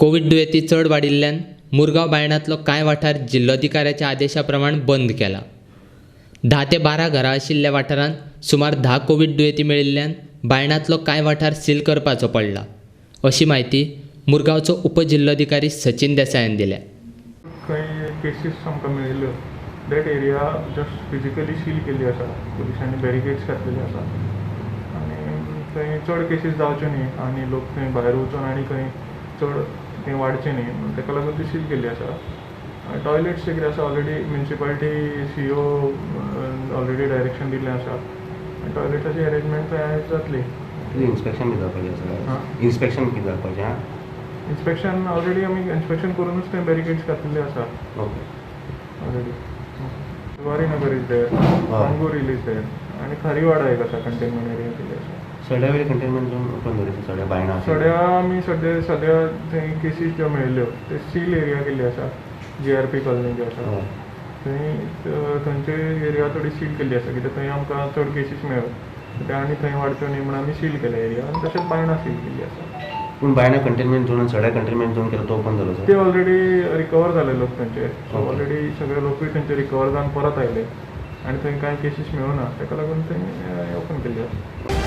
Covid दुयेंती चड वाडिल्ल्यान मुरगांव बायणांतलो कांय वाठार जिल्लोधिकाऱ्याच्या आदेशा प्रमाण बंद केला. 10 ते 12 घरां आशिल्ल्या वाठारांत सुमार 10 कोविड दुयेंती मेळिल्ल्यान बायणांतलो कांय वाठार सील करपाचो पडला, अशी माहिती मुरगांवचो उपजिल्लोधिकारी सचिन देसायान दिल्या. काही केसीस आमकां मेळिल्ल्यो that area just physically seal केल्ली आसा. पुलिसांनी बॅरिकेड्स घातलेले आसा आनी थंय चड केसीस जावच्यो न्ही आनी लोक थंय भायर वचून आनी खंय चड थंय वाडचें न्ही म्हणून ताका लागून ती सील केल्ली आसा. टॉयलेट्स जे कितें आसा already municipality CEO already direction दिल्लें आसा आनी टॉयलेटाची अरेंजमेंट थंय जातली. इन्स्पेक्शन कितें जावपाचें आसा? इन्स्पेक्शन कितें जावपाचें? इन्स्पेक्शन ऑलरेडी आमी इन्स्पेक्शन करूनच थंय बॅरिकेड्स घातलेले आसा okay. Already. Warinagar is there, Pangur is there आनी खारीवाडा एक आसा कंटेनमेंट एरिया केल्ली आसा. सड्या वेळी कंटेनमेंट झोन ओपन दवरिता सड्या बायणां सड्या आमी सद्या थंय केसीस ज्यो मेळिल्ल्यो ते सील एरिया केल्ली आसा. GRP कॉलनी जी आसा थंय थंयची एरिया थोडी सील केल्ली आसा कित्याक थंय आमकां चड केसीस मेळ्ळ्यो ते आनी थंय वाडच्यो न्ही म्हणून आमी सील केल्या एरिया आनी तशेंच बायणां सील केल्ली आसा. पूण बायणां कंटेनमेंट झोन आनी सड्या कंटेनमेंट झोन केलो तो ओपन जालो ते सर? ऑलरेडी रिकवर जाले लोक थंयचे. सो ऑलरेडी सगळे लोकूय थंयचे रिकवर जावन परत आयले आनी थंय कांय केसीस मेळूना ताका लागून थंय ओपन केल्ली आसा.